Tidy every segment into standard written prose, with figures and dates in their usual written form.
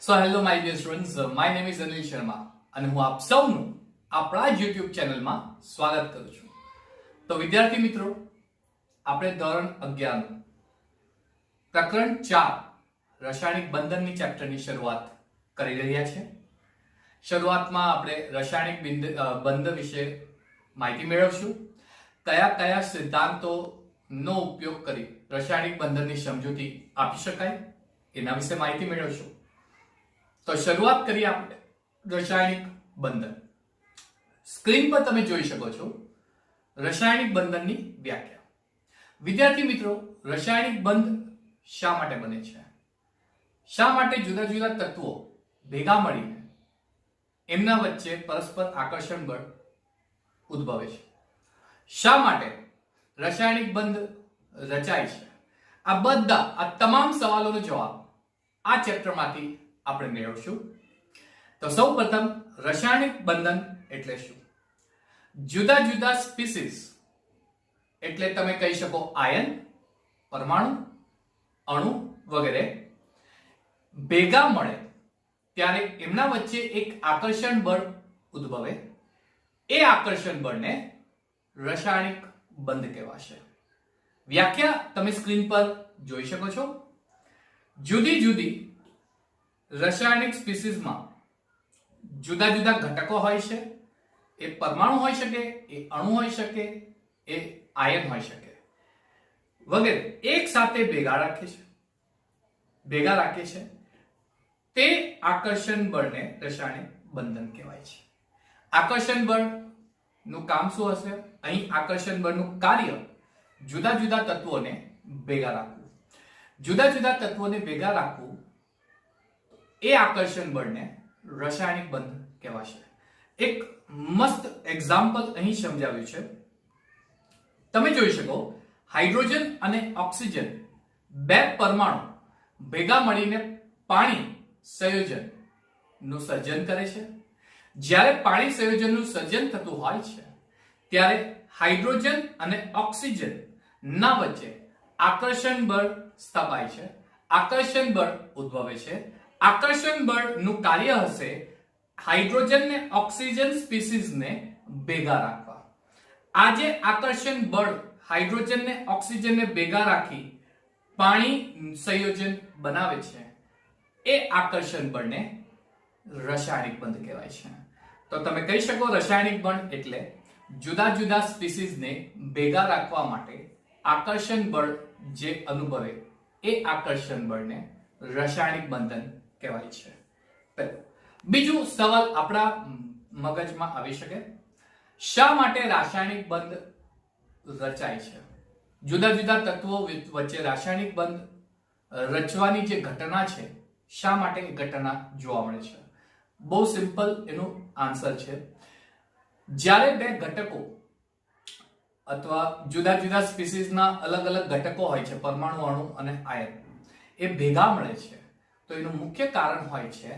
So hello my dear students, my name is Anil Sharma અને હું આપ સૌનું આપણા જ YouTube ચેનલમાં સ્વાગત કરું છું. તો વિદ્યાર્થી મિત્રો, આપણે ધોરણ 11 પ્રકરણ 4 રાસાયણિક બંધનની ચેપ્ટરની શરૂઆત કરી રહ્યા છે. શરૂઆતમાં આપણે રાસાયણિક બંધ વિશે માહિતી મેળવશું. કયા કયા સિદ્ધાંતોનો ઉપયોગ કરી રાસાયણિક બંધનની સમજૂતી આપી શકાય એના વિશે માહિતી મેળવશું. તો શરૂઆત કરીએ આપણે રાસાયણિક બંધન. સ્ક્રીન પર તમે જોઈ શકો છો રાસાયણિક બંધનની વ્યાખ્યા. વિદ્યાર્થી મિત્રો, રાસાયણિક બંધ શા માટે બને છે? શા માટે જુદા જુદા તત્વો ભેગા મળીને એમના વચ્ચે પરસ્પર આકર્ષણ બળ ઉદ્ભવે છે? શા માટે રાસાયણિક બંધ રચાય છે? આ તમામ સવાલોનો જવાબ આ ચેપ્ટરમાંથી આપણે મેળવશું. તો સૌપ્રથમ રાસાયણિક બંધન એટલે શું? જુદા જુદા સ્પીસીસ એટલે તમે કહી શકો આયન, પરમાણુ, અણુ વગેરે ભેગા મળે ત્યારે એમના વચ્ચે એક આકર્ષણ બળ ઉદ્ભવે. એ આકર્ષણ બળને રાસાયણિક બંધ કહેવાશે. વ્યાખ્યા તમે સ્ક્રીન પર જોઈ શકો છો. જુદી જુદી રાસાયણિક સ્પીસીસમાં જુદા જુદા ઘટકો હોય છે. એ પરમાણુ હોઈ શકે, એ અણુ હોઈ શકે, એ આયન હોઈ શકે વગેરે એક સાથે ભેગા રાખે છે. તે આકર્ષણ બળને રાસાયણિક બંધન કહેવાય છે. આકર્ષણ બળનું કામ શું હશે? અહીં આકર્ષણ બળનું કાર્ય જુદા જુદા તત્વોને ભેગા રાખવું. જુદા જુદા તત્વોને ભેગા રાખવું એ આકર્ષણ બળને રાસાયણિક બંધ કહેવાશે. એક મસ્ત એક્ઝામ્પલ અહીં સમજાવ્યું છે. તમે જોઈ શકો, હાઇડ્રોજન અને ઓક્સિજન બે પરમાણુ ભેગા મળીને પાણી સંયોજન નું સર્જન કરે છે. જ્યારે પાણી સંયોજનનું સર્જન થતું હોય છે ત્યારે હાઇડ્રોજન અને ઓક્સિજન ના વચ્ચે આકર્ષણ બળ સ્થપાય છે. આકર્ષણ બળ ઉદ્ભવે છે. આકર્ષણ બળનું કાર્ય હશે હાઇડ્રોજન ને ઓક્સિજન સ્પીસીસને ભેગા રાખવા. આ જે આકર્ષણ બળ હાઇડ્રોજન ને ઓક્સિજનને ભેગા રાખી પાણી સંયોજન બનાવે છે, એ આકર્ષણ બળને રાસાયણિક બંધ કહેવાય છે. તો તમે કહી શકો રાસાયણિક બંધ એટલે જુદા જુદા સ્પીસીસને ભેગા રાખવા માટે આકર્ષણ બળ જે અનુભવે એ આકર્ષણ બળને રાસાયણિક બંધન કહેવાય છે. બીજું સવાલ આપણા મગજમાં આવી શકે, શા માટે રાસાયણિક બંધ રચાય છે? જુદા જુદા તત્વો વચ્ચે રાસાયણિક બંધ રચવાની જે ઘટના છે, શા માટે એ ઘટના જોવા મળે છે? બહુ સિમ્પલ એનું આન્સર છે. જ્યારે બે ઘટકો અથવા જુદા જુદા સ્પીસીસના અલગ અલગ ઘટકો હોય છે, પરમાણુ, અણુ અને આયન, એ ભેગા મળે છે તો એનું મુખ્ય કારણ હોય છે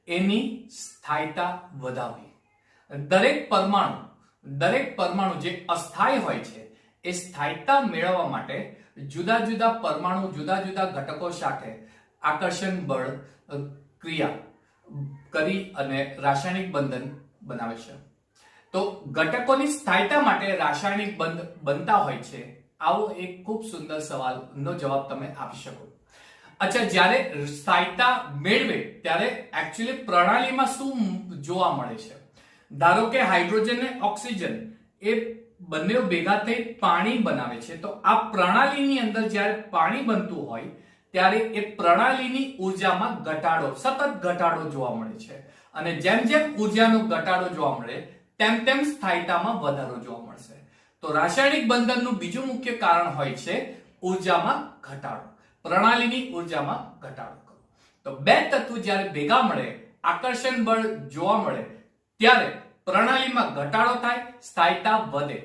એની સ્થાયીતા વધારવી. દરેક પરમાણુ જે અસ્થાયી હોય છે એ સ્થાયીતા મેળવવા માટે જુદા જુદા પરમાણુ જુદા જુદા ઘટકો સાથે આકર્ષણ બળ ક્રિયા કરી અને રાસાયણિક બંધન બનાવે છે. તો ઘટકોની સ્થાયીતા માટે રાસાયણિક બંધ બનતા હોય છે. આવો એક ખૂબ સુંદર સવાલનો જવાબ તમે આપી શકો. અચ્છા, જ્યારે સ્થાયીતા મેળવે ત્યારે એકચ્યુઅલી પ્રણાલીમાં શું જોવા મળે છે? ધારો કે હાઇડ્રોજન અને ઓક્સિજન એ બંને ભેગા થઈ પાણી બનાવે છે. તો આ પ્રણાલીની અંદર જ્યારે પાણી બનતું હોય ત્યારે એ પ્રણાલીની ઉર્જામાં સતત ઘટાડો જોવા મળે છે. અને જેમ જેમ ઉર્જાનો ઘટાડો જોવા મળે તેમ તેમ સ્થાયીતામાં વધારો જોવા મળશે. તો રાસાયણિક બંધનનું બીજું મુખ્ય કારણ હોય છે ઉર્જામાં ઘટાડો, પ્રણાલીની ઉર્જામાં ઘટાડો કરો. તો બે તત્વો જ્યારે ભેગા મળે, આકર્ષણ બળ જોવા મળે ત્યારે પ્રણાલીમાં ઘટાડો થાય, સ્થાયીતા વધે.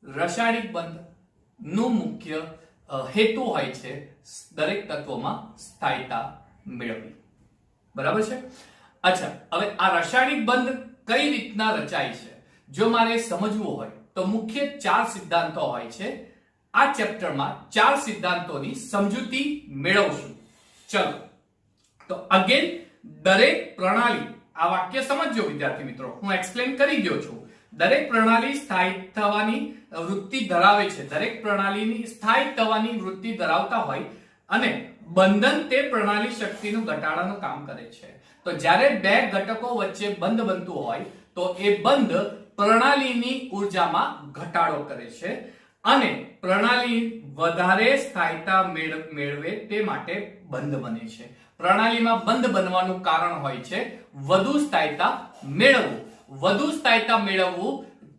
રાસાયણિક બંધનું મુખ્ય હેતુ હોય છે દરેક તત્વોમાં સ્થાયીતા મેળવવી. બરાબર છે? અચ્છા, હવે આ રાસાયણિક બંધ કઈ રીતના રચાય છે જો મારે સમજવું હોય તો મુખ્ય 4 સિદ્ધાંતો હોય છે. આ ચેપ્ટરમાં 4 સિદ્ધાંતોની સમજૂતી મેળવશું. ચલો, તો અગેન દરેક પ્રણાલી, આ વાક્ય સમજજો વિદ્યાર્થી મિત્રો, હું એક્સપ્લેન કરી ગયો છું. દરેક પ્રણાલી સ્થાયી થવાની વૃત્તિ ધરાવે છે, દરેક પ્રણાલીની સ્થાયી થવાની વૃત્તિ ધરાવતા હોય અને બંધન તે પ્રણાલી શક્તિનું ઘટાડાનું કામ કરે છે. તો જ્યારે બે ઘટકો વચ્ચે બંધ બનતું હોય તો એ બંધ પ્રણાલીની ઉર્જામાં ઘટાડો કરે છે અને પ્રણાલી વધારે સ્થાયીતા મેળવે તે માટે બંધ બને છે. પ્રણાલીમાં બંધ બનવાનું કારણ હોય છે વધુ સ્થાયીતા મેળવવું. વધુ સ્થાયીતા મેળવવું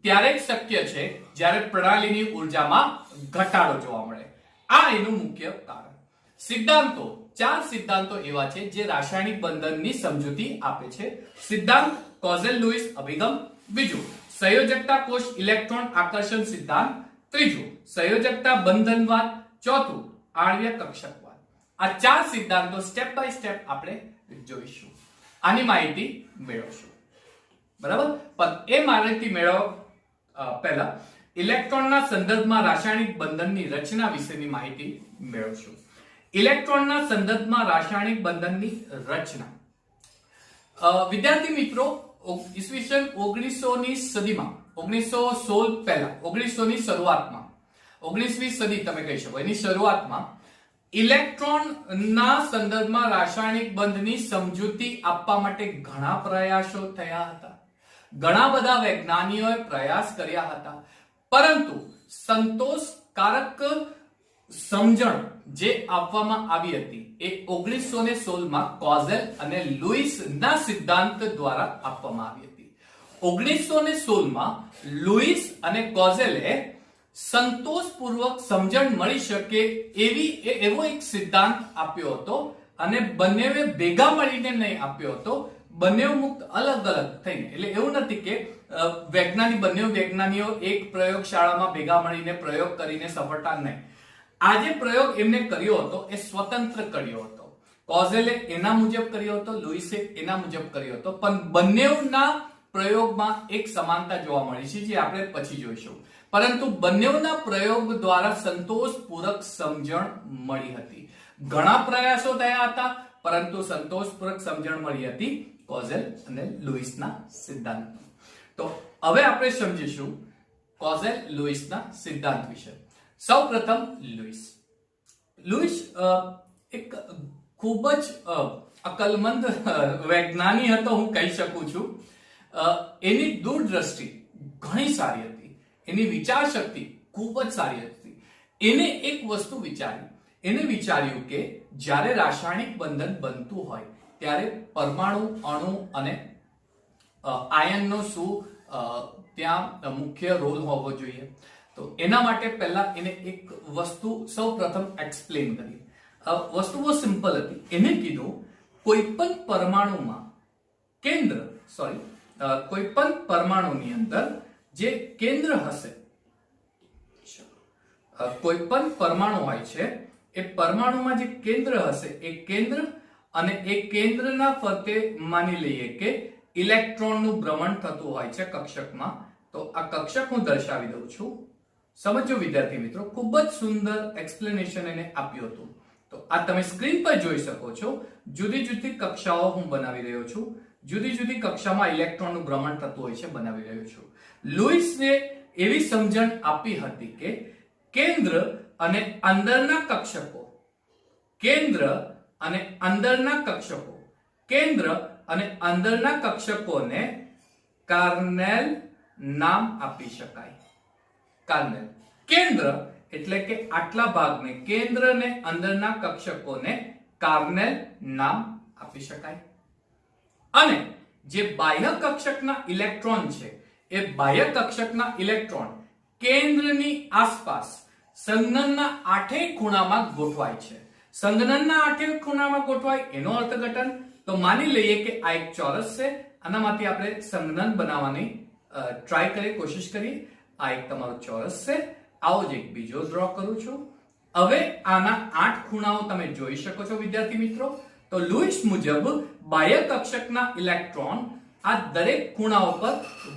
ત્યારે જ શક્ય છે જ્યારે પ્રણાલીની ઉર્જામાં ઘટાડો જોવા મળે. આ એનું મુખ્ય કારણ. સિદ્ધાંતો, 4 સિદ્ધાંતો એવા છે જે રાસાયણિક બંધનની સમજૂતી આપે છે. સિદ્ધાંત કોઝેલ-લુઈસ અભિગમ, બીજું સંયોજકતા કોષ ઇલેક્ટ્રોન આકર્ષણ સિદ્ધાંત, ત્રીજું સંયોજકતા બંધનવાદ, ચોથું આણ્વીય કક્ષકવાદ. આ 4 સિદ્ધાંતો સ્ટેપ બાય સ્ટેપ આપણે જોઈશું, આની માહિતી મેળવશું. બરાબર, પણ એ માહિતી મેળવવા પહેલા ઇલેક્ટ્રોનના સંદર્ભમાં રાસાયણિક બંધનની રચના વિશેની માહિતી મેળવશું. ઇલેક્ટ્રોનના સંદર્ભમાં રાસાયણિક બંધનની રચના. વિદ્યાર્થી મિત્રો, ઈસવીસન 1900ની સદીમાં, 1916 પહેલા, 1900ની શરૂઆતમાં, 19મી સદી તમે કહી શકો, એની શરૂઆતમાં ઇલેક્ટ્રોનના સંદર્ભમાં રાસાયણિક બંધની સમજૂતી આપવા માટે ઘણા પ્રયાસો થયા હતા. ઘણા બધા વૈજ્ઞાનિકોએ પ્રયાસ કર્યા હતા, પરંતુ સંતોષકારક સમજણ જે આપવામાં આવી હતી એ 1916માં કોઝેલ અને લુઈસ ના સિદ્ધાંત દ્વારા આપવામાં આવી હતી. 1916માં લુઈસ અને કોઝેલે સંતોષપૂર્વક સમજણ મળી શકે એવો એક સિદ્ધાંત આપ્યો હતો અને બંનેએ ભેગા મળીને નહીં આપ્યો હતો, બંને મુક્ત અલગ અલગ થઈને. એટલે એવું નથી કે બંને વૈજ્ઞાનિકો એક પ્રયોગશાળામાં ભેગા મળીને પ્રયોગ કરીને સફળતા નહીં. આ જે પ્રયોગ એમને કર્યો હતો એ સ્વતંત્ર કર્યો હતો. કોઝેલે એના મુજબ કર્યો હતો, લુઈસે એના મુજબ કર્યો હતો, પણ બંનેના પ્રયોગમાં એક સમાનતા જોવા મળી છે જે આપણે પછી જોઈશું. પરંતુ બંનેના પ્રયોગ દ્વારા સંતોષપૂર્વક સમજણ મળી હતી. ઘણા પ્રયાસો થયા હતા, પરંતુ સંતોષપૂર્વક સમજણ મળી હતી કોઝેલ અને લુઈસના સિદ્ધાંત. તો હવે આપણે સમજીશું કોઝેલ લુઈસના સિદ્ધાંત વિશે. સૌપ્રથમ લુઈસ એક ખૂબ જ અકલમંદ વૈજ્ઞાનિક હતો, હું કહી શકું છું. એની દૂરદ્રષ્ટિ ઘણી સારી હતી, એની વિચાર શક્તિ ખૂબ જ સારી હતી. એને એક વસ્તુ વિચાર્યું કે જ્યારે રાસાયણિક બંધન બનતું હોય ત્યારે પરમાણુ, અણુ અને આયનનો શું ત્યાં મુખ્ય રોલ હોવો જોઈએ. તો એના માટે પહેલા એને એક વસ્તુ સૌપ્રથમ એક્સપ્લેન કરી. વસ્તુ બહુ સિમ્પલ હતી. એને કીધું કોઈ પણ પરમાણુની અંદર જે કેન્દ્ર હશે, કોઈ પણ પરમાણુ હોય છે, એ પરમાણુમાં જે કેન્દ્ર હશે એ કેન્દ્ર અને એ કેન્દ્રના ફરતે માની લઈએ કે ઇલેક્ટ્રોનનું ભ્રમણ થતું હોય છે કક્ષકમાં. તો આ કક્ષક હું દર્શાવી દઉં છું, સમજો વિદ્યાર્થી મિત્રો. ખૂબ જ સુંદર એક્સપ્લેનેશન એને આપ્યું હતું. તો આ તમે સ્ક્રીન પર જોઈ શકો છો. જુદી જુદી કક્ષાઓ હું બનાવી રહ્યો છું, જુદી જુદી કક્ષામાં ઇલેક્ટ્રોનનું ભ્રમણ થતું હોય છે બનાવી રહ્યો છું. લુઈસને એવી સમજણ આપી હતી કે કેન્દ્ર અને અંદરના કક્ષકો, કેન્દ્ર અને અંદરના કક્ષકોને કાર્નેલ નામ આપી શકાય. કાર્નેલ, કેન્દ્ર એટલે કે આટલા ભાગને, કેન્દ્ર ને અંદરના કક્ષકોને કાર્નેલ નામ આપી શકાય. અને જે બાહ્ય કક્ષકના ઇલેક્ટ્રોન છે એ બાહ્ય કક્ષકના ઇલેક્ટ્રોન કેન્દ્રની આસપાસ સંઘનનના 8 ખૂણામાં ગોઠવાય છે. સંઘનનના 8 ખૂણામાં ગોઠવાય એનો અર્થઘટન તો માની લઈએ કે આ એક ચોરસ છે, આનામાંથી આપણે સંઘનન બનાવવાની ટ્રાય કરીએ, કોશિશ કરીએ. આ એક તમારો ચોરસ છે, આવો જ એક બીજો ડ્રો કરું છું. હવે આના 8 ખૂણાઓ તમે જોઈ શકો છો વિદ્યાર્થી મિત્રો. તો લુઈસ મુજબ બાહ્ય કક્ષકના ઇલેક્ટ્રોન આ દરેક ખૂણાઓ પર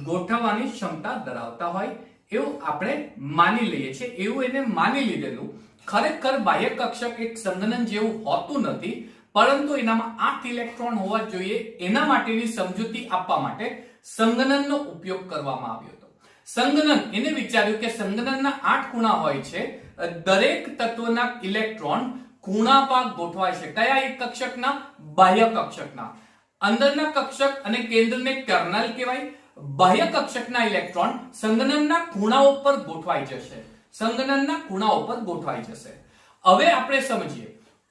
ગોઠવવાની ક્ષમતા ધરાવતા હોય એવું આપણે માની લઈએ છીએ. એવું એને માની લીધેલું. ખરેખર બાહ્ય કક્ષક એક સંઘનન જેવું હોતું નથી, પરંતુ એનામાં 8 ઇલેક્ટ્રોન હોવા જોઈએ એના માટેની સમજૂતી આપવા માટે સંગનનનો ઉપયોગ કરવામાં આવ્યો હતો. સંગનન એને વિચાર્યું કે સંગનનના 8 ખૂણા હોય છે, દરેક તત્વના ઇલેક્ટ્રોન ખૂણા પર ગોઠવાય છે. કયા એક કક્ષકના? બાહ્ય કક્ષકના. અંદરના કક્ષક અને કેન્દ્રને કર્નલ કહેવાય. બાહ્ય કક્ષકના ઇલેક્ટ્રોન સંગનનના ખૂણાઓ પર ગોઠવાઈ જશે. સંગનનના ખૂણાઓ પર ગોઠવાઈ જશે. હવે આપણે સમજીએ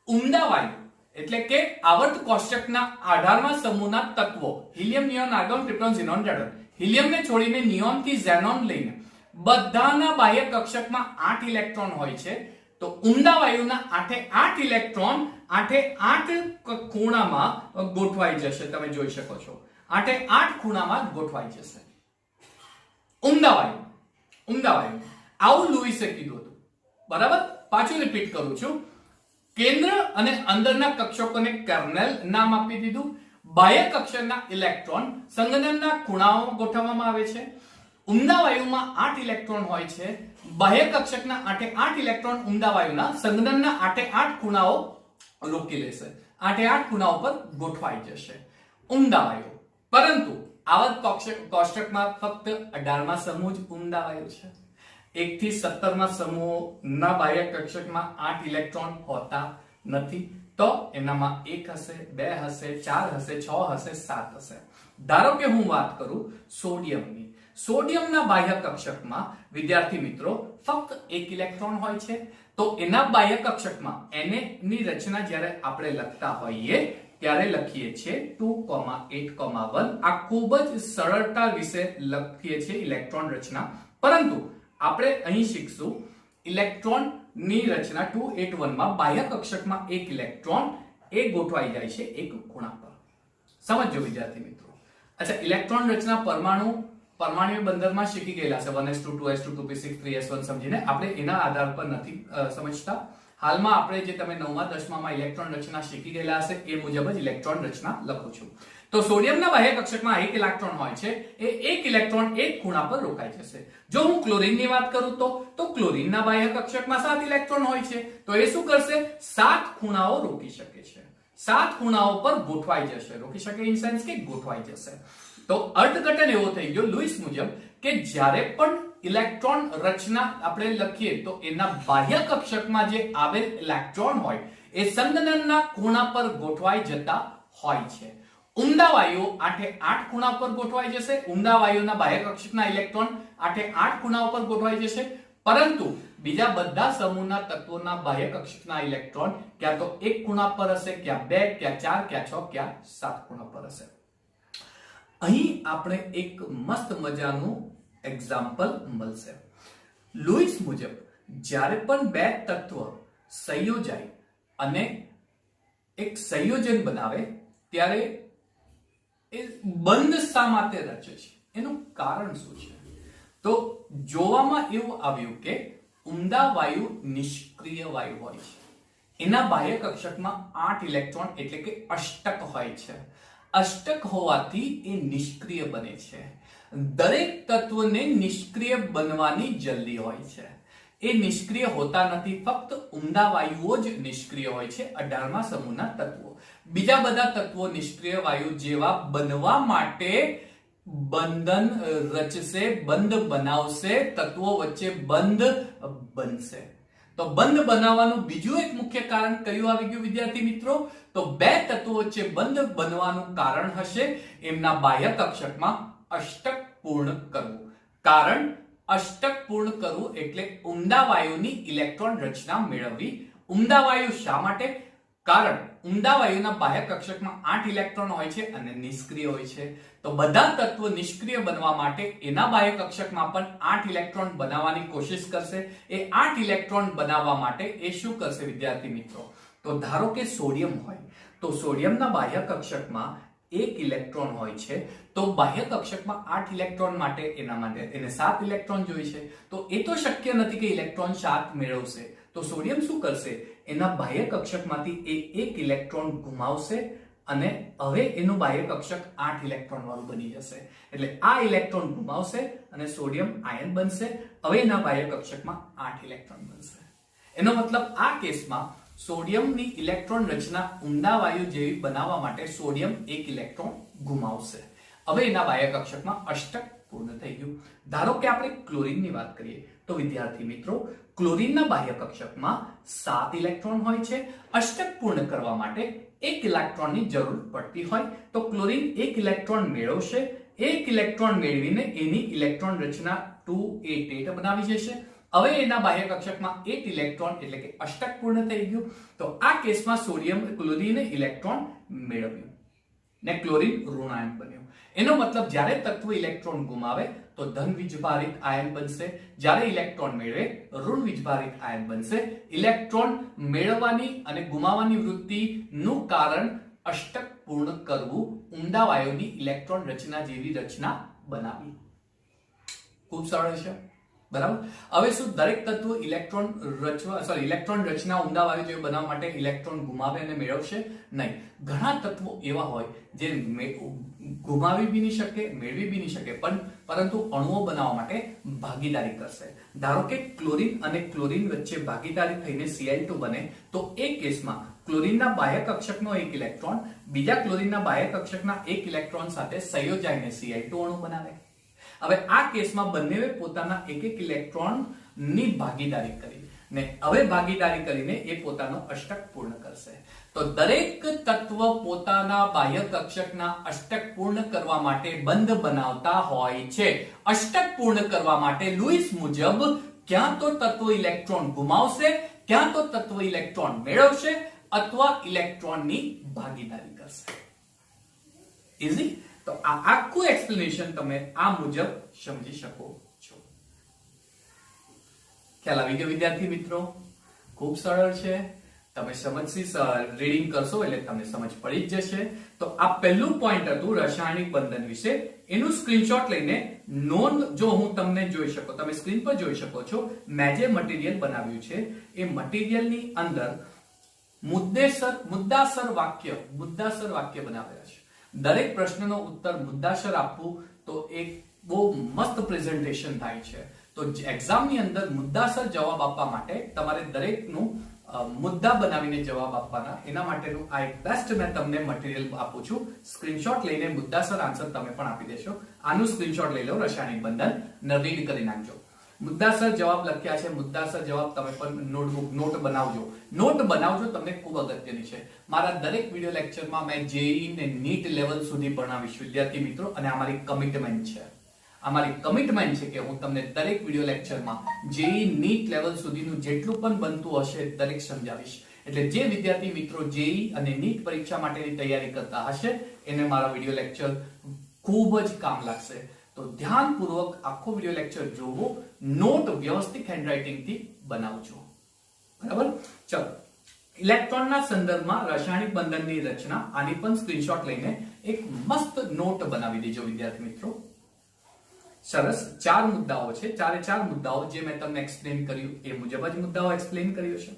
ઉમદા વાયુ એટલે કે આવર્ત કોષ્ટકના 18મા સમૂહના તત્વો helium, neon, argon, krypton, xenon, radon. હિલિયમને છોડીને નિયોન થી ઝેનોન લઈને બધાના બાહ્ય કક્ષકમાં 8 ઇલેક્ટ્રોન હોય છે. તો ઉમદા વાયુના 8 ઇલેક્ટ્રોન 8 ખૂણામાં ગોઠવાઈ જશે. તમે જોઈ શકો છો 8 ખૂણામાં ગોઠવાઈ જશે. ઉમદા વાયુ આવું લુઈસે કીધું હતું. બરાબર, પાછું રિપીટ કરું છું. કેન્દ્ર અને અંદરના કક્ષકોને કર્નેલ નામ આપી દીધું. બાહ્ય કક્ષકના ઇલેક્ટ્રોન સંગનનના ખૂણાઓમાં ગોઠવવામાં આવે છે. ઉમદા વાયુમાં 8 ઇલેક્ટ્રોન હોય છે. બાહ્ય કક્ષકના 8 ઇલેક્ટ્રોન ઉમદા વાયુના સંગનનના 8 ખૂણાઓ રોકી લેશે. 8 ખૂણાઓ પર ગોઠવાઈ જશે ઉમદા વાયુ. પરંતુ આવર્ત કોષ્ટકમાં ફક્ત 18મા સમૂહ જ ઉમદા વાયુ છે. 1 થી 17મા સમૂહના બાહ્ય કક્ષકમાં 8 ઇલેક્ટ્રોન હોતા નથી. તો એનામાં 1 હશે, 2 હશે, 4 હશે, 6 હશે, 7 હશે. ધારો કે હું વાત કરું સોડિયમની. સોડિયમના બાહ્ય કક્ષકમાં વિદ્યાર્થી મિત્રો ફક્ત 1 ઇલેક્ટ્રોન હોય છે. તો એના બાહ્ય કક્ષકમાં Na ની રચના જ્યારે આપણે લખતા હોઈએ ત્યારે લખીએ છીએ 2,8,1. આ ખૂબ જ સરળતા વિશે લખીએ છીએ ઇલેક્ટ્રોન રચના. પરંતુ આપણે અહીં શીખશું ઇલેક્ટ્રોન ની રચના 281 માં બાહ્ય કક્ષકમાં 1 ઇલેક્ટ્રોન એ ગોઠવાઈ જાય છે એક ખૂણા પર. સમજો વિદ્યાર્થી મિત્રો. અચ્છા, ઇલેક્ટ્રોન રચના પરમાણુ બંધનમાં શીખી ગયેલા છે 1s2 2s2 2p6 3s1 સમજીને. આપણે એના આધાર પર નથી સમજતા. હાલમાં આપણે જે તમે 9મા 10મામાં ઇલેક્ટ્રોન રચના શીખી ગયેલા હશે એ મુજબ જ ઇલેક્ટ્રોન રચના લખું છું. તો સોડિયમના બાહ્ય કક્ષકમાં 1 ઇલેક્ટ્રોન હોય છે. એ 1 ઇલેક્ટ્રોન એક ખૂણા પર રોકાઈ જશે. જો હું ક્લોરીનની વાત કરું તો ક્લોરીનના બાહ્ય કક્ષકમાં 7 ઇલેક્ટ્રોન હોય છે. તો એ શું કરશે? 7 ખૂણાઓ રોકી શકે છે. 7 ખૂણાઓ પર ગોઠવાઈ જશે. રોકી શકે ઇન સેન્સ કે ગોઠવાઈ જશે. તો અર્થઘટન એવો થઈ ગયો લુઈસ મુજબ કે જ્યારે પણ ઇલેક્ટ્રોન રચના આપણે લખીએ તો એના બાહ્ય કક્ષકમાં જે આવેલ ઇલેક્ટ્રોન હોય એ સંગનનના ખૂણા પર ગોઠવાઈ જતા હોય છે. ઉમદા વાયુ 8 ખૂણા પર ગોઠવાઈ જશે. ઉમદા વાયુના બાહ્ય કક્ષકના ઇલેક્ટ્રોન 8 ખૂણા પર ગોઠવાઈ જશે. પરંતુ બીજા બધા સમૂહના તત્વોના બાહ્ય કક્ષકના ઇલેક્ટ્રોન ક્યાં તો 1 ખૂણા પર હશે, ક્યાં 2, ક્યાં 4, ક્યાં 6, ક્યાં 7 ખૂણા પર હશે. અહીં આપણે એક મસ્ત મજાનું એક્ઝામ્પલ મળશે. લુઈસ મુજબ જ્યારે પણ બે તત્વ સંયોજાય અને એક સંયોજન બનાવે ત્યારે એ બંધ શા માટે રચે છે? એનું કારણ શું છે? તો જોવામાં એવું આવ્યું કે ઉમદા વાયુ નિષ્ક્રિય વાયુ હોય છે. એના બાહ્ય કક્ષકમાં 8 ઇલેક્ટ્રોન એટલે કે અષ્ટક હોય છે. અષ્ટક હોવાથી એ નિષ્ક્રિય બને છે. દરેક તત્વને નિષ્ક્રિય બનવાની જલ્દી હોય છે. એ નિષ્ક્રિય હોતા નથી. ફક્ત ઉમદા વાયુઓ જ નિષ્ક્રિય હોય છે 18મા સમૂહના તત્વો. બીજા બધા તત્વો નિષ્ક્રિય વાયુ જેવા બનવા માટે બંધન રચશે, બંધ બનાવશે, તત્વો વચ્ચે બંધ બનશે. તો બંધ બનાવવાનું બીજું એક મુખ્ય કારણ કયું આવી ગયું વિદ્યાર્થી મિત્રો? તો બે તત્વો વચ્ચે બંધ બનવાનું કારણ હશે એમના બાહ્ય કક્ષકમાં અષ્ટક પૂર્ણ કરવું. કારણ અષ્ટક પૂર્ણ કરવું એટલે ઉમદા વાયુની ઇલેક્ટ્રોન રચના મેળવવી. ઉમદા વાયુ શા માટે? કારણ ઉમદા વાયુના બાહ્ય કક્ષકમાં 8 ઇલેક્ટ્રોન હોય છે અને નિષ્ક્રિય હોય છે. તો બધા તત્વો નિષ્ક્રિય બનવા માટે એના બાહ્ય કક્ષકમાં પણ 8 ઇલેક્ટ્રોન બનાવવાની કોશિશ કરશે. એ 8 ઇલેક્ટ્રોન બનાવવા માટે એ શું કરશે વિદ્યાર્થી મિત્રો? તો ધારો કે સોડિયમ હોય તો સોડિયમના બાહ્ય કક્ષકમાં 1 ઇલેક્ટ્રોન હોય છે. તો બાહ્ય કક્ષકમાં 8 ઇલેક્ટ્રોન માટે એના માટે એને 7 ઇલેક્ટ્રોન જોઈએ છે. તો એ તો શક્ય નથી કે ઇલેક્ટ્રોન 7 મેળવશે. તો સોડિયમ શું કરશે? એના બાહ્ય કક્ષકમાંથી એ 1 ઇલેક્ટ્રોન ગુમાવશે અને હવે એનું બાહ્ય કક્ષક 8 ઇલેક્ટ્રોન વાળું બની જશે. એટલે આ ઇલેક્ટ્રોન ગુમાવશે અને સોડિયમ આયન બનશે. હવે એના બાહ્ય કક્ષકમાં 8 ઇલેક્ટ્રોન બનશે. એનો મતલબ આ કેસમાં સોડિયમની ઇલેક્ટ્રોન રચના ઉમદા વાયુ જેવી બનાવવા માટે સોડિયમ એક ઇલેક્ટ્રોન ગુમાવશે. હવે એના બાહ્ય કક્ષકમાં અષ્ટક પૂર્ણ થઈ ગયું. ધારો કે આપણે ક્લોરીનની વાત કરીએ તો વિદ્યાર્થી મિત્રો, ક્લોરીનના બાહ્ય કક્ષકમાં 7 ઇલેક્ટ્રોન હોય છે. અષ્ટક પૂર્ણ કરવા માટે 1 ઇલેક્ટ્રોનની જરૂર પડતી હોય તો ક્લોરીન 1 ઇલેક્ટ્રોન મેળવશે. 1 ઇલેક્ટ્રોન મેળવીને એની ઇલેક્ટ્રોન રચના 288 બનાવી જશે. હવે એના બાહ્ય કક્ષકમાં 8 ઇલેક્ટ્રોન એટલે કે અષ્ટક પૂર્ણ થઈ ગયું. તો આ કેસમાં ક્લોરીને ઇલેક્ટ્રોન મેળવ્યું ને ક્લોરીન ઋણાયન બન્યું. એનો મતલબ જ્યારે તત્વ ઇલેક્ટ્રોન ગુમાવે તો ધન વીજભારિત આયન બનશે, જ્યારે ઇલેક્ટ્રોન મેળવે ઋણ વીજભારિત આયન બનશે. ઇલેક્ટ્રોન મેળવવાની અને ગુમાવવાની વૃત્તિનું કારણ અષ્ટક પૂર્ણ કરવું, ઉમદા વાયુની ઇલેક્ટ્રોન રચના જેવી રચના બનાવી. ખૂબ સરળ છે, બરાબર. હવે શું દરેક તત્વ ઇલેક્ટ્રોન રચના ઉમદા વાયુ જેવી બનાવવા માટે ઇલેક્ટ્રોન ગુમાવે અને મેળવશે? નહીં. ઘણા તત્વો એવા હોય જે ગુમાવી બી નહીં શકે, મેળવી બી નહીં શકે, પરંતુ અણુઓ બનાવવા માટે ભાગીદારી કરશે. ધારો કે ક્લોરીન અને ક્લોરીન વચ્ચે ભાગીદારી થઈને Cl2 બને તો એ કેસમાં ક્લોરીનના બાહ્ય કક્ષકનો 1 ઇલેક્ટ્રોન બીજા ક્લોરીનના બાહ્ય કક્ષકના 1 ઇલેક્ટ્રોન સાથે સંયોજાઈને Cl2 અણુ બનાવે. હવે આ કેસમાં બંનેએ પોતાના એક ઇલેક્ટ્રોન ની ભાગીદારી કરી ને હવે ભાગીદારી કરીને એ પોતાનો અષ્ટક પૂર્ણ કરશે. તો દરેક તત્વ પોતાના બાહ્ય કક્ષકના અષ્ટક પૂર્ણ કરવા માટે બંધ બનાવતા હોય છે. અષ્ટક પૂર્ણ કરવા માટે લુઈસ મુજબ ક્યાં તો તત્વ ઇલેક્ટ્રોન ગુમાવશે, ક્યાં તો તત્વ ઇલેક્ટ્રોન મેળવશે અથવા ઇલેક્ટ્રોનની ભાગીદારી કરશે. ઈઝી. તો આ આખું એક્સપ્લેનેશન તમે આ મુજબ સમજી શકો છો. ખ્યાલ આવી ગયો વિદ્યાર્થી મિત્રો? ખૂબ સરળ છે. તમે રીડિંગ કરશો એટલે તમને સમજ પડી જ જશે. તો આ પહેલું પોઈન્ટ હતું રાસાયણિક બંધન વિશે. એનું સ્ક્રીનશોટ લઈને નોંધ જો હું તમને જોઈ શકો, તમે સ્ક્રીન પર જોઈ શકો છો. મેં જે મટીરીયલ બનાવ્યું છે એ મટીરીયલની અંદર મુદ્દાસર વાક્ય બનાવેલા છે. દરેક પ્રશ્નનો ઉત્તર મુદ્દાસર આપવું તો એક બહુ મસ્ત પ્રેઝન્ટેશન થાય છે. તો એક્ઝામની અંદર મુદ્દાસર જવાબ આપવા માટે તમારે દરેકનું મુદ્દા બનાવીને જવાબ આપવાના. એના માટેનું આ એક બેસ્ટ મેં તમને મટીરીયલ આપું છું. સ્ક્રીનશોટ લઈને મુદ્દાસર આન્સર તમે પણ આપી દેશો. આનું સ્ક્રીનશોટ લઈ લો, રાસાયણિક બંધન રીડ કરી નાખજો. મુદ્દાસર જવાબ લખ્યા છે. મુદ્દાસર જવાબ તમે પણ નોટ બનાવજો. તમને ખૂબ અગત્યની છે. મારા દરેક વિડિયો લેક્ચરમાં મેં જેઈ ને નીટ લેવલ સુધી ભણાવીશ વિદ્યાર્થી મિત્રો, અને અમારી કમિટમેન્ટ છે કે હું તમને દરેક વિડિયો લેક્ચરમાં જેઈ નીટ લેવલ સુધીનું જેટલું પણ બનતું હશે દરેક સમજાવીશ. એટલે જે વિદ્યાર્થી મિત્રો જેઈ અને નીટ પરીક્ષા માટેની તૈયારી કરતા હશે એને મારા વિડિયો લેક્ચર ખૂબ જ કામ લાગશે. તો ધ્યાનપૂર્વક આખો વિડિયો લેક્ચર જોવો, નોટ વ્યવસ્થિત હેન્ડરાઇટિંગ થી બનાવજો. બરાબર? ચલો, ઇલેક્ટ્રોનના સંદર્ભમાં રાસાયણિક બંધનની રચના, આની પણ સ્ક્રીનશોટ લઈને એક મસ્ત નોટ બનાવી દેજો વિદ્યાર્થી મિત્રો. સરસ. 4 મુદ્દાઓ છે. 4 મુદ્દાઓ જે મેં તમને એક્સપ્લેન કર્યું એ મુજબ જ મુદ્દાઓ એક્સપ્લેન કર્યો છે.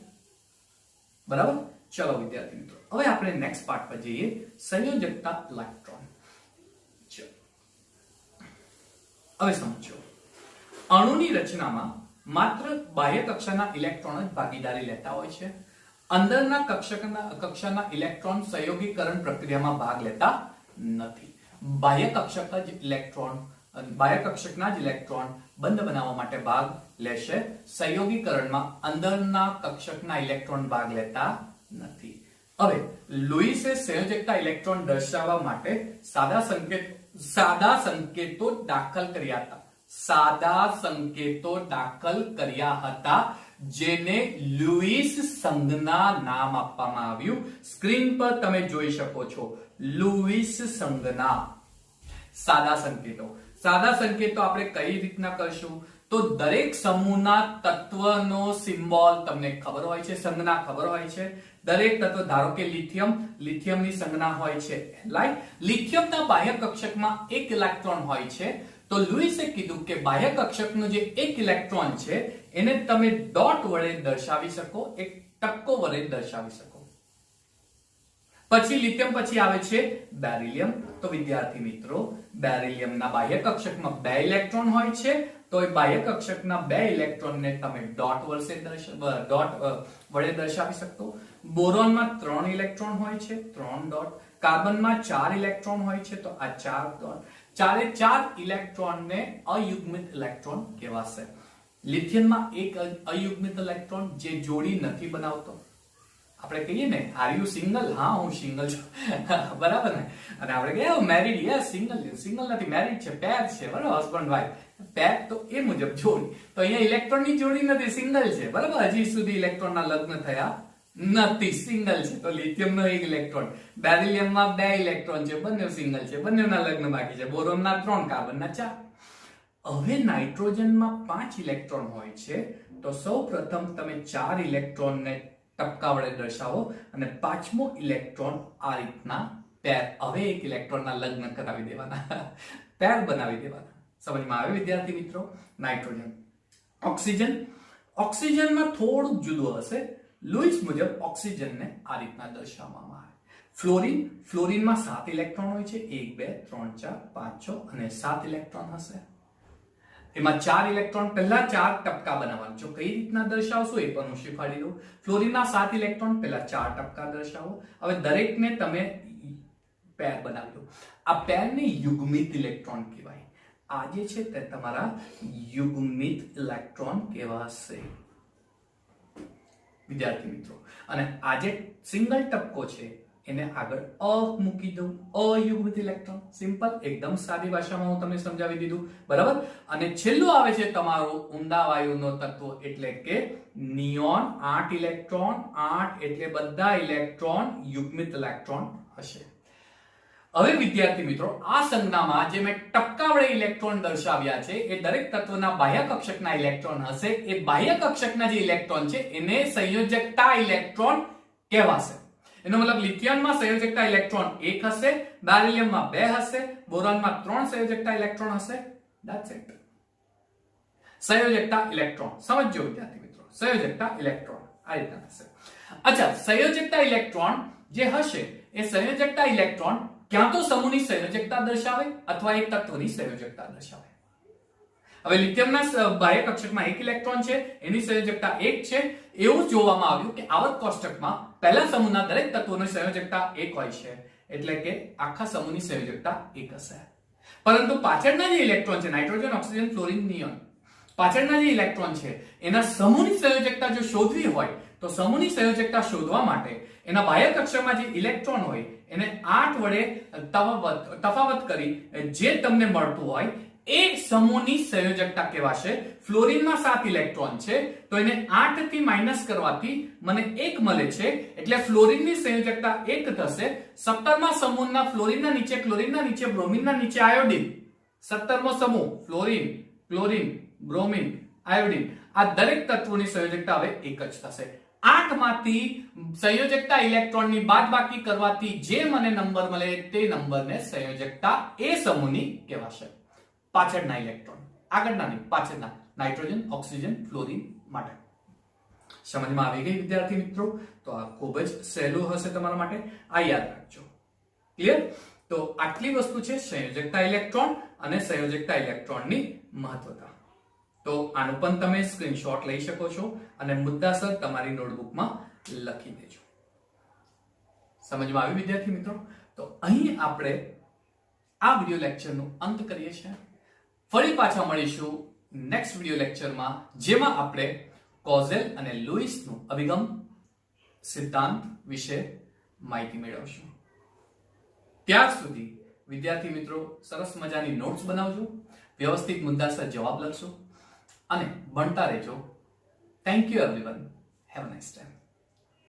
બરાબર? ચલો વિદ્યાર્થી મિત્રો, હવે આપણે નેક્સ્ટ પાર્ટ પર જઈએ. સંયોજકતા ઇલેક્ટ્રોન. હવે સમજો, અણુની રચનામાં માત્ર બાહ્ય કક્ષાના ઇલેક્ટ્રોન જ ભાગીદારી લેતા હોય છે. અંદરના કક્ષાના ઇલેક્ટ્રોન સંયોગીકરણ પ્રક્રિયામાં ભાગ લેતા નથી. બાહ્ય કક્ષકના જ ઇલેક્ટ્રોન બંધ બનાવવા માટે ભાગ લેશે. સંયોગીકરણમાં અંદરના કક્ષકના ઇલેક્ટ્રોન ભાગ લેતા નથી. હવે લુઈસે સંયોજકતા ઇલેક્ટ્રોન દર્શાવવા માટે સાદા સંકેતો દાખલ કર્યા હતા જેને લુઈસ સંજ્ઞા નામ આપવામાં આવ્યું. સ્ક્રીન પર તમે જોઈ શકો છો લુઈસ સંજ્ઞા. સાદા સંકેતો આપણે કઈ રીતના કરશું? તો દરેક સમૂહના તત્વનો સિમ્બોલ તમને ખબર હોય છે, સંજ્ઞા ખબર હોય છે. દરેક તત્વ, ધારો કે લિથિયમની સંજ્ઞા હોય છે લિથિયમના બાહ્ય કક્ષકમાં 1 ઇલેક્ટ્રોન હોય છે. તો લુઈસે કીધું કે બાહ્ય કક્ષકનો જે 1 ઇલેક્ટ્રોન છે એને તમે ડોટ વડે દર્શાવી શકો, એક ટપકો વડે દર્શાવી શકો. પછી લિથિયમ પછી આવે છે બેરિલિયમ. તો વિદ્યાર્થી મિત્રો, બેરિલિયમના બાહ્ય કક્ષકમાં 2 ઇલેક્ટ્રોન હોય છે. તો એ બાહ્ય કક્ષકના 2 ઇલેક્ટ્રોનને તમે ડોટ વડે દર્શાવી શકો. બોરોનમાં 3 ઇલેક્ટ્રોન હોય છે, 3 ડોટ. કાર્બનમાં 4 ઇલેક્ટ્રોન હોય છે, તો આ 4 ડોટ. 4 ઇલેક્ટ્રોનને અયુગ્મિત ઇલેક્ટ્રોન કહેવાશે. લિથિયમમાં એક અયુગ્મિત ઇલેક્ટ્રોન જે જોડી નથી બનાવતો. આપણે કહીએ ને, આર યુ સિંગલ? હા, હું સિંગલ છું. બરાબર ને? અને આપણે કહીએ મેરીડ? યસ, સિંગલ નથી, મેરીડ છે, પેર છે, બરાબર, હસબન્ડ વાઇફ. પેર તો એ મુજબ જોડી. તો અહીંયા ઇલેક્ટ્રોનની જોડી નથી, સિંગલ છે, બરાબર. હજી સુધી ઇલેક્ટ્રોનના લગ્ન થયા નથી, સિંગલ છે. તો લિથિયમનો એક ઇલેક્ટ્રોન, બેરિલિયમમાં 2 ઇલેક્ટ્રોન છે, બંને સિંગલ છે, બંનેના લગ્ન બાકી છે. બોરોનના 3, કાર્બનના 4. હવે નાઇટ્રોજનમાં 5 ઇલેક્ટ્રોન હોય છે, તો સૌપ્રથમ તમે 4 ઇલેક્ટ્રોનને ટપકા વડે દર્શાવો અને 5મો ઇલેક્ટ્રોન આ રીતના પેર. હવે એક ઇલેક્ટ્રોનના લગ્ન કરાવી દેવાના, પેર બનાવી દેવાના. સમજમાં આવે વિદ્યાર્થી મિત્રો? નાઇટ્રોજન. ઓક્સિજનમાં થોડુંક જુદું હશે. લુઈસ મુજબ ઓક્સિજનને આ રીતના દર્શાવવામાં આવે. ફ્લોરિનમાં 7 ઇલેક્ટ્રોન હોય છે, 1 2 3 4 5 6 અને 7 ઇલેક્ટ્રોન હશે. એમાં 4 ઇલેક્ટ્રોન, પહેલા 4 ટપકા બનાવવાના. જો કઈ રીતના દર્શાવશો એ પણ હું શીખવાડી દઉં. ફ્લોરિનના 7 ઇલેક્ટ્રોન, પહેલા 4 ટપકા દર્શાવો. હવે દરેકને તમે પેર બનાવી દો. આ પેરને યુગ્મિત ઇલેક્ટ્રોન કહેવાય. આ જે છે તે તમારા યુગ્મિત ઇલેક્ટ્રોન કહેવાશે વિદ્યાર્થી મિત્રો. અને આ જે સિંગલ ટપકો છે એને આગળ મૂકી દઉં, અયુગ્મિત ઇલેક્ટ્રોન. સિમ્પલ, એકદમ સાદી ભાષામાં હું તમને સમજાવી દીધું, બરાબર. અને છેલ્લું આવે છે તમારો ઊંડા વાયુનો તત્વ, એટલે કે નિયોન. 8 ઇલેક્ટ્રોન, 8 એટલે બધા ઇલેક્ટ્રોન યુગ્મિત ઇલેક્ટ્રોન હશે. હવે વિદ્યાર્થી મિત્રો, આ સંજ્ઞામાં જે મેં ટપકા વડે ઇલેક્ટ્રોન દર્શાવ્યા છે એ દરેક તત્વના બાહ્ય કક્ષકના ઇલેક્ટ્રોન હશે. એ બાહ્ય કક્ષકના જે ઇલેક્ટ્રોન છે એને સંયોજકતા ઇલેક્ટ્રોન કહેવાશે. એનો મતલબ લિથિયમમાં સંયોજકતા ઇલેક્ટ્રોન 1 હશે, બેરિલિયમમાં 2 હશે, બોરોનમાં 3 સંયોજકતા ઇલેક્ટ્રોન હશે. That's it. સંયોજકતા ઇલેક્ટ્રોન સમજો વિદ્યાર્થી મિત્રો. સંયોજકતા ઇલેક્ટ્રોન આ રીતના હશે. અચ્છા, સંયોજકતા ઇલેક્ટ્રોન જે હશે એ સંયોજકતા ઇલેક્ટ્રોન ક્યાં તો સમૂહની સંયોજકતા દર્શાવે અથવા એક તત્વની સંયોજકતા દર્શાવે. હવે લિથિયમના બાહ્ય કક્ષકમાં 1 ઇલેક્ટ્રોન છે, એની સંયોજકતા 1 છે. એવું જોવામાં આવ્યું કે આવર્ત કોષ્ટકમાં પહેલા સમૂહના દરેક તત્વોની સંયોજકતા 1 હોય છે, એટલે કે આખા સમૂહની સંયોજકતા 1 હશે. પરંતુ પાછળના જે ઇલેક્ટ્રોન છે, નાઇટ્રોજન, ઓક્સિજન, ફ્લોરિન, નિયોન, પાછળના જે ઇલેક્ટ્રોન છે એના સમૂહની સંયોજકતા જો શોધવી હોય તો સમૂહની સંયોજકતા શોધવા માટે એના બાહ્ય કક્ષકમાં જે ઇલેક્ટ્રોન હોય એને 8 વડે તફાવત કરી જે તમને મળતું હોય એ સમૂહની સંયોજકતા કહેવાશે. ફ્લોરિનમાં 7 ઇલેક્ટ્રોન છે, તો એને 8 થી માઈનસ કરવાથી મને 1 મળે છે, એટલે ફ્લોરિનની સંયોજકતા 1 થશે. 17મા સમૂહના ફ્લોરિનના નીચે ક્લોરિનના નીચે બ્રોમિનના નીચે આયોડિન, 17મો સમૂહ ફ્લોરિન, ક્લોરિન, બ્રોમિન, આયોડિન, આ દરેક તત્વોની સંયોજકતા હવે 1 જ થશે. 8 માંથી સંયોજકતા ઇલેક્ટ્રોનની બાદબાકી કરવાથી જે મને નંબર મળે તે નંબરને સંયોજકતા એ સમૂહની કહેવાશે. પાછળના ઇલેક્ટ્રોન, આગળના નહીં, પાછળના નાઇટ્રોજન, ઓક્સિજન, ફ્લોરિન માટે. સમજમાં આવી ગઈ વિદ્યાર્થી મિત્રો? તો આ ખૂબ જ સહેલું હશે તમારા માટે, આ યાદ રાખજો. ક્લિયર? તો આટલી વસ્તુ છે સંયોજકતા ઇલેક્ટ્રોન અને સંયોજકતા ઇલેક્ટ્રોનની મહત્વતા. તો આનું પણ તમે સ્ક્રીનશોટ લઈ શકો છો અને મુદ્દાસર તમારી નોટબુકમાં લખી દેજો. સમજમાં આવ્યું વિદ્યાર્થી મિત્રો? તો અહીં આપણે આ વિડિયો લેક્ચરનો અંત કરીએ છીએ. ફરી પાછા મળીશું નેક્સ્ટ વિડિયો લેક્ચરમાં, જેમાં આપણે કોઝેલ અને લુઈસનું અભિગમ સિદ્ધાંત વિશે માહિતી મેળવશું. ત્યાર સુધી વિદ્યાર્થી મિત્રો સરસ મજાની નોટ્સ બનાવજો, વ્યવસ્થિત મુદ્દાસર જવાબ લખશો અને ભણતા રહેજો. Thank you everyone. Have a nice time.